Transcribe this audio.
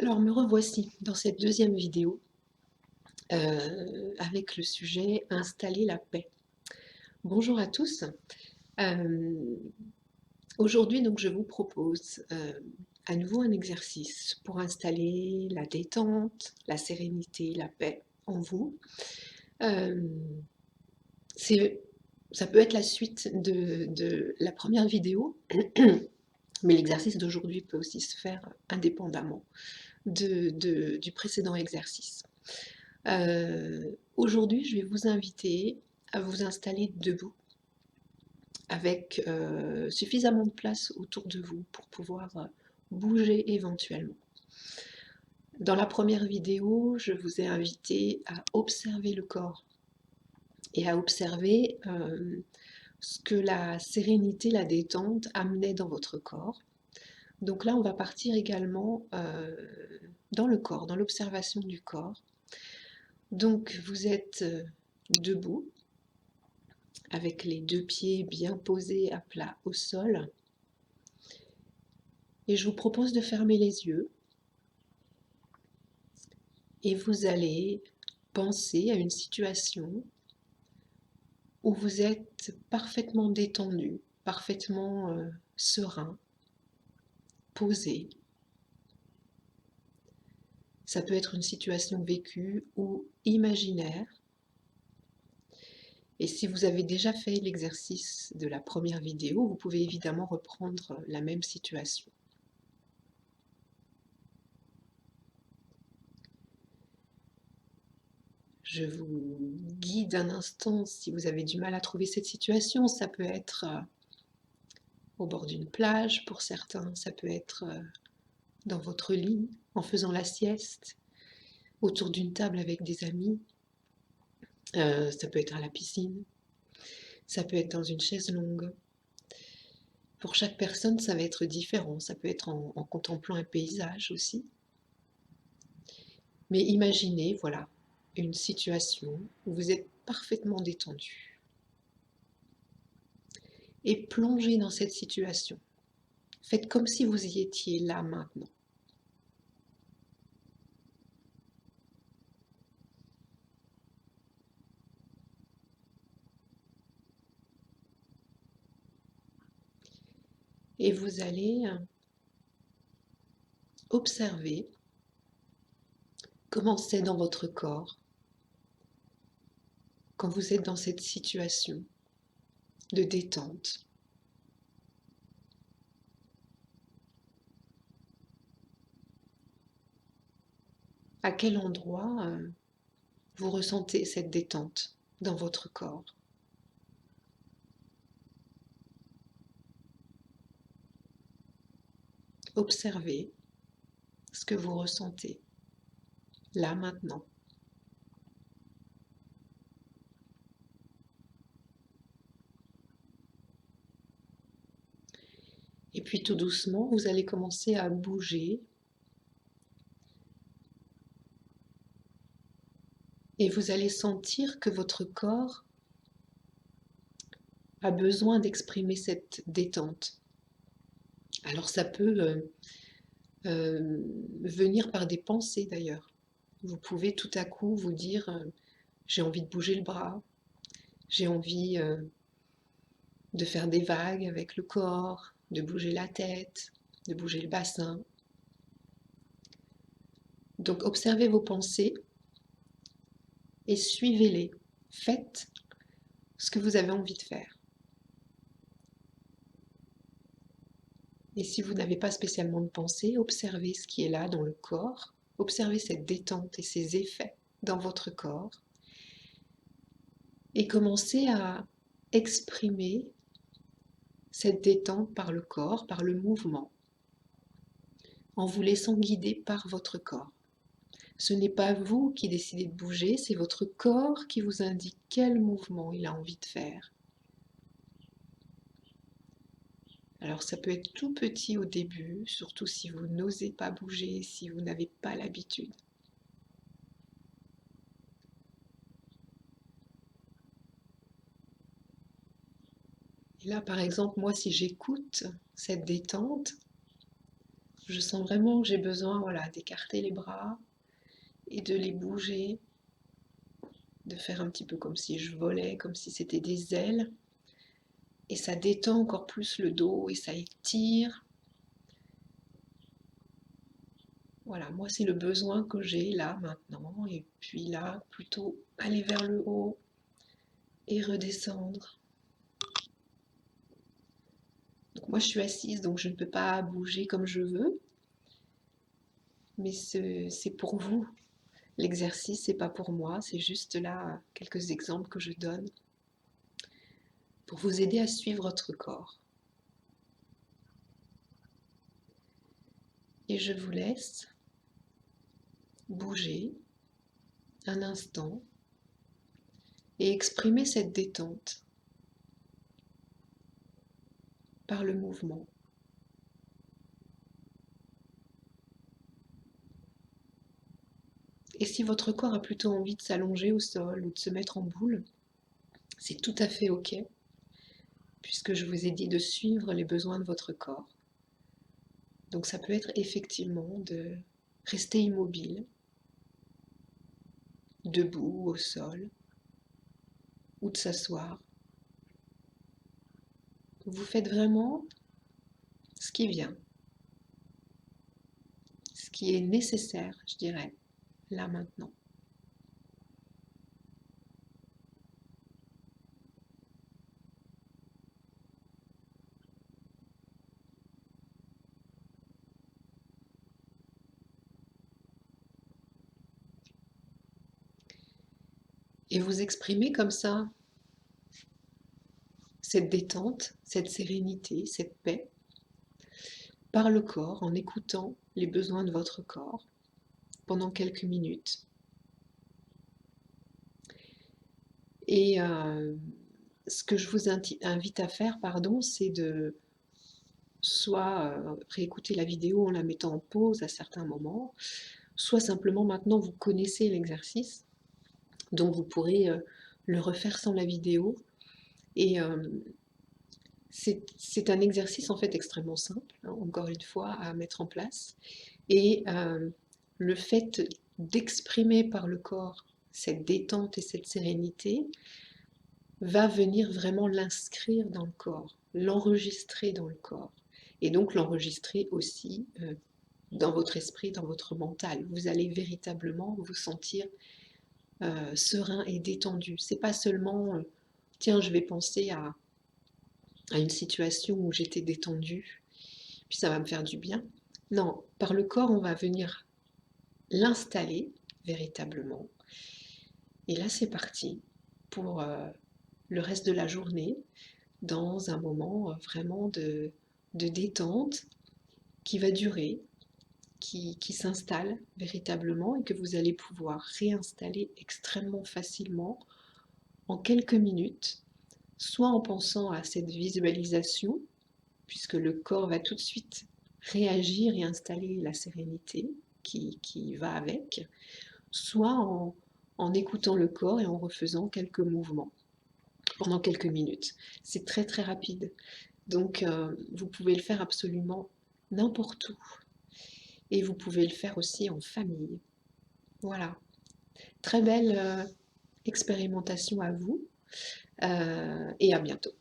Alors me revoici dans cette deuxième vidéo avec le sujet installer la paix. Bonjour à tous. Euh, Aujourd'hui donc je vous propose à nouveau un exercice pour installer la détente, la sérénité, la paix en vous. Euh, Ça peut être la suite de la première vidéo, mais l'exercice d'aujourd'hui peut aussi se faire indépendamment du précédent exercice. Aujourd'hui, je vais vous inviter à vous installer debout avec suffisamment de place autour de vous pour pouvoir bouger éventuellement. Dans la première vidéo, je vous ai invité à observer le corps et à observer ce que la sérénité, la détente amenait dans votre corps. Donc là, on va partir également dans le corps, dans l'observation du corps. Donc vous êtes debout, avec les deux pieds bien posés à plat au sol. Et je vous propose de fermer les yeux. Et vous allez penser à une situation où vous êtes parfaitement détendu, parfaitement serein, posé. Ça peut être une situation vécue ou imaginaire. Et si vous avez déjà fait l'exercice de la première vidéo, vous pouvez évidemment reprendre la même situation. Je vous guide un instant si vous avez du mal à trouver cette situation. Ça peut être au bord d'une plage pour certains, ça peut être dans votre lit en faisant la sieste, autour d'une table avec des amis, ça peut être à la piscine, ça peut être dans une chaise longue. Pour chaque personne, ça va être différent. Ça peut être en contemplant un paysage aussi. Mais imaginez, voilà, une situation où vous êtes parfaitement détendu. Et plongez dans cette situation. Faites comme si vous y étiez là maintenant. Et vous allez observer comment c'est dans votre corps quand vous êtes dans cette situation de détente. À quel endroit vous ressentez cette détente dans votre corps? Observez ce que vous ressentez là maintenant. Et puis tout doucement, vous allez commencer à bouger et vous allez sentir que votre corps a besoin d'exprimer cette détente. Alors ça peut venir par des pensées d'ailleurs. Vous pouvez tout à coup vous dire j'ai envie de bouger le bras, j'ai envie de faire des vagues avec le corps, de bouger la tête, de bouger le bassin. Donc observez vos pensées et suivez-les. Faites ce que vous avez envie de faire. Et si vous n'avez pas spécialement de pensée, observez ce qui est là dans le corps, observez cette détente et ses effets dans votre corps et commencez à exprimer cette détente par le corps, par le mouvement, en vous laissant guider par votre corps. Ce n'est pas vous qui décidez de bouger, c'est votre corps qui vous indique quel mouvement il a envie de faire. Alors ça peut être tout petit au début, surtout si vous n'osez pas bouger, si vous n'avez pas l'habitude. Et là, par exemple, moi, si j'écoute cette détente, Je sens vraiment que j'ai besoin, voilà, d'écarter les bras et de les bouger, de faire un petit peu comme si je volais, comme si c'était des ailes. Et ça détend encore plus le dos et ça étire. Voilà, moi c'est le besoin que j'ai là maintenant. Et puis là, plutôt aller vers le haut et redescendre. Donc moi je suis assise, donc je ne peux pas bouger comme je veux. Mais c'est pour vous. L'exercice, c'est pas pour moi, c'est juste là quelques exemples que je donne pour vous aider à suivre votre corps. Et je vous laisse bouger un instant et exprimer cette détente par le mouvement. Et si votre corps a plutôt envie de s'allonger au sol ou de se mettre en boule, c'est tout à fait OK, puisque je vous ai dit de suivre les besoins de votre corps. Donc ça peut être effectivement de rester immobile, debout au sol, ou de s'asseoir. Vous faites vraiment ce qui vient, ce qui est nécessaire, je dirais, là maintenant. Et vous exprimez comme ça cette détente, cette sérénité, cette paix par le corps en écoutant les besoins de votre corps pendant quelques minutes. Et ce que je vous invite à faire, pardon, c'est de soit réécouter la vidéo en la mettant en pause à certains moments, soit simplement maintenant vous connaissez l'exercice, donc vous pourrez le refaire sans la vidéo. Et c'est un exercice en fait extrêmement simple, hein, encore une fois, à mettre en place. Et le fait d'exprimer par le corps cette détente et cette sérénité va venir vraiment l'inscrire dans le corps, l'enregistrer dans le corps. Et donc l'enregistrer aussi dans votre esprit, dans votre mental. Vous allez véritablement vous sentir serein et détendu. C'est pas seulement tiens, je vais penser à une situation où j'étais détendue, puis ça va me faire du bien. Non, par le corps, on va venir l'installer véritablement. Et là, c'est parti pour le reste de la journée, dans un moment vraiment de détente qui va durer, qui s'installe véritablement et que vous allez pouvoir réinstaller extrêmement facilement en quelques minutes, soit en pensant à cette visualisation, puisque le corps va tout de suite réagir et installer la sérénité qui va avec, soit en écoutant le corps et en refaisant quelques mouvements pendant quelques minutes. C'est très très rapide. Donc vous pouvez le faire absolument n'importe où. Et vous pouvez le faire aussi en famille. Voilà. Très belle expérimentation à vous et à bientôt.